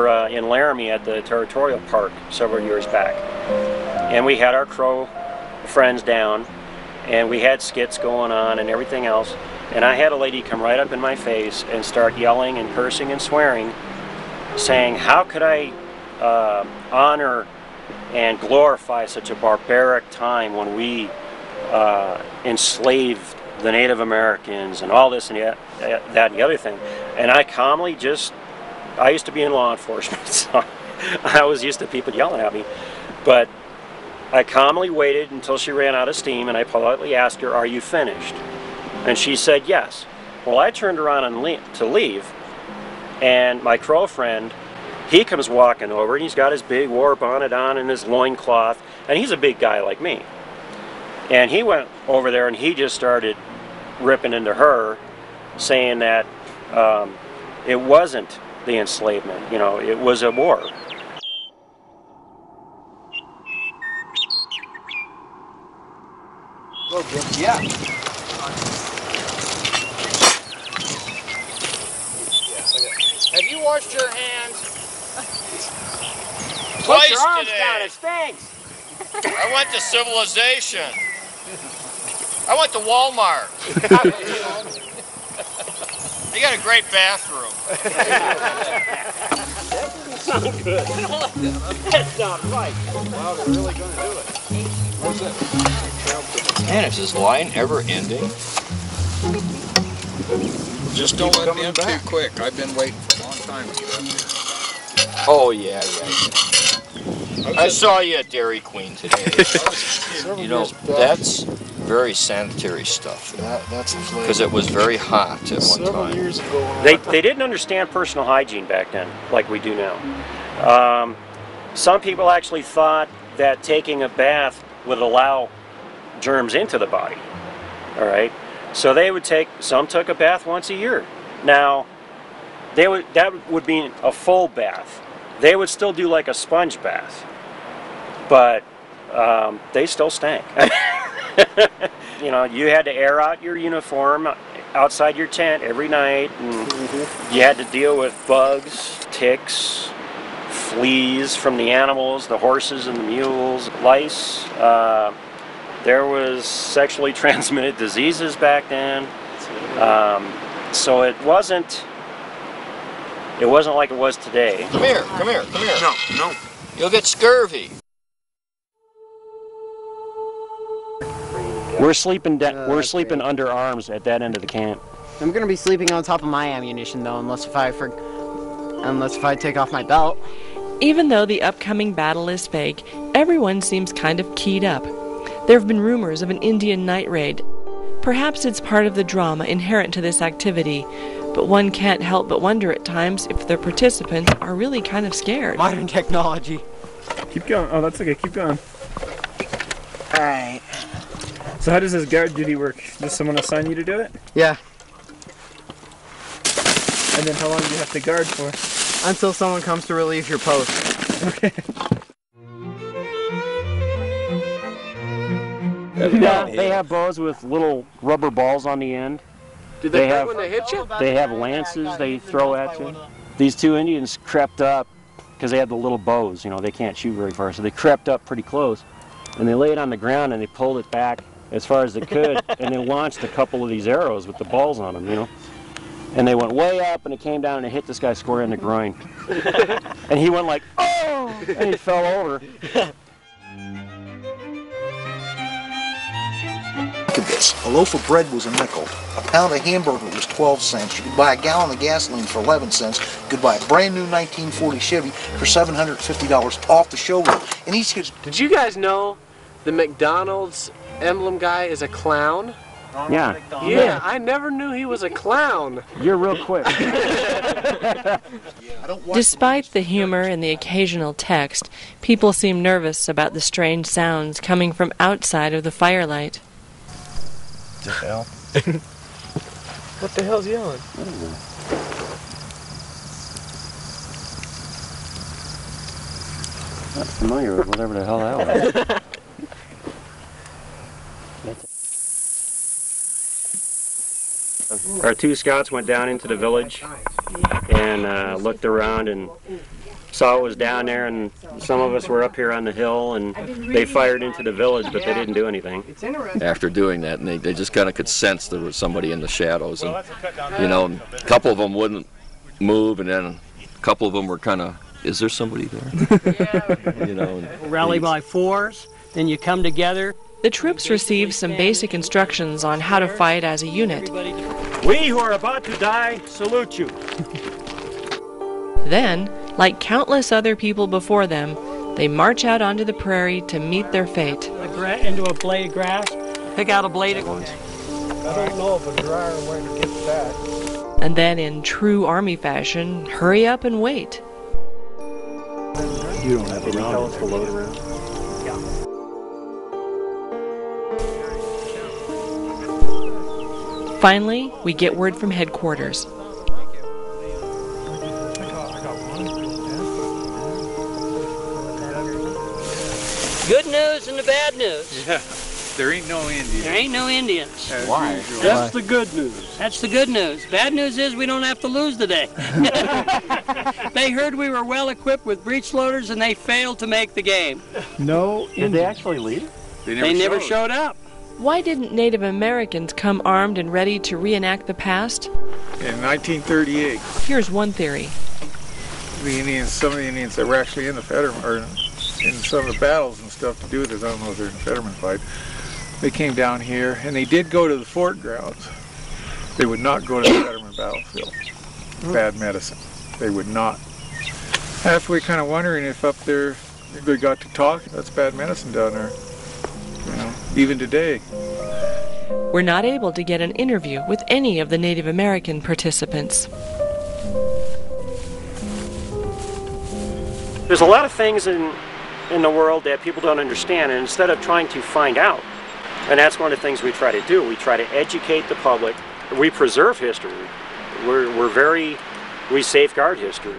were in Laramie at the Territorial Park several years back. And we had our Crow friends down, and we had skits going on and everything else. And I had a lady come right up in my face and start yelling and cursing and swearing, saying, how could I honor and glorify such a barbaric time when we enslaved the Native Americans and all this and that and the other thing. And I calmly I used to be in law enforcement, so I was used to people yelling at me. But I calmly waited until she ran out of steam, and I politely asked her, are you finished? And she said yes. Well, I turned around to leave, and my Crow friend, he comes walking over, and he's got his big war bonnet on and his loincloth, and he's a big guy like me. And he went over there and he just started ripping into her, saying that it wasn't the enslavement, it was a war. Yeah. Have you washed your hands? Twice Put your arms today. down, it stinks. I went to Civilization. I went to Walmart. They got a great bathroom. That doesn't sound good. That's not right. Wow, they're really going to do it. What's it? Man, is this line ever ending? Just don't let me in too quick. I've been waiting for a long time to get up here. Oh, yeah. I saw you at Dairy Queen today. That's very sanitary stuff. That's the flavor. Because it was very hot at one Several time. years ago. They didn't understand personal hygiene back then like we do now. Some people actually thought that taking a bath would allow germs into the body. All right, so some took a bath once a year. Now, that would mean a full bath. They would still do like a sponge bath, but they still stank. You had to air out your uniform outside your tent every night, and you had to deal with bugs, ticks, fleas from the animals, the horses and the mules, lice. There was sexually transmitted diseases back then, so it wasn't like it was today. Come here. No. You'll get scurvy. We're sleeping under arms at that end of the camp. I'm gonna be sleeping on top of my ammunition though, unless if I take off my belt. Even though the upcoming battle is fake, everyone seems kind of keyed up. There have been rumors of an Indian night raid. Perhaps it's part of the drama inherent to this activity, but one can't help but wonder at times if the participants are really kind of scared. Modern technology. Keep going. Oh, that's okay. Keep going. Alright. So how does this guard duty work? Does someone assign you to do it? Yeah. And then how long do you have to guard for? Until someone comes to relieve your post. Okay. Yeah, they have bows with little rubber balls on the end. Did they hurt when they hit you? They have lances they throw at you. These two Indians crept up because they had the little bows. They can't shoot very far, so they crept up pretty close, and they laid it on the ground and they pulled it back as far as they could, and they launched a couple of these arrows with the balls on them, And they went way up, and it came down and it hit this guy square in the groin. And he went like, oh! And he fell over. Look at this. A loaf of bread was a nickel. A pound of hamburger was 12 cents. You could buy a gallon of gasoline for 11 cents. You could buy a brand new 1940 Chevy for $750 off the showroom. And these kids... Did you guys know the McDonald's emblem guy is a clown? Yeah. Yeah, I never knew he was a clown. You're real quick. Despite the humor and the occasional text, people seem nervous about the strange sounds coming from outside of the firelight. What the hell? What the hell's yelling? Not familiar with whatever the hell that was. Our two scouts went down into the village and looked around, and saw it was down there, and some of us were up here on the hill, and they fired into the village, but they didn't do anything. After doing that, and they just kind of could sense there was somebody in the shadows, and you know, a couple of them wouldn't move, and then a couple of them were kind of, is there somebody there? You know, rally by fours, then you come together. The troops receive some basic instructions on how to fight as a unit. We who are about to die salute you. Then, like countless other people before them, they march out onto the prairie to meet their fate. Into a blade of grass, pick out a blade of grass. I don't know of a drier way to get that. And then, in true Army fashion, hurry up and wait. You don't have a round to load around? Finally, we get word from headquarters. Good news and the bad news. Yeah, there ain't no Indians. There ain't no Indians. Why? That's the good news. That's the good news. Bad news is we don't have to lose today. They heard we were well equipped with breech loaders and they failed to make the game. No Indians. Did they actually leave? They never showed up. Why didn't Native Americans come armed and ready to reenact the past? In 1938, Here's one theory. the Indians, some of the Indians that were actually in the Fetterman, or in some of the battles and stuff to do with this, I don't know if they're in the Fetterman fight, they came down here and they did go to the fort grounds. They would not go to the Fetterman battlefield. Bad medicine. They would not. Halfway kind of wondering if up there if they got to talk. That's bad medicine down there. You know, even today. We're not able to get an interview with any of the Native American participants. There's a lot of things in the world that people don't understand, and instead of trying to find out, and that's one of the things we try to do, we try to educate the public. We preserve history. We safeguard history.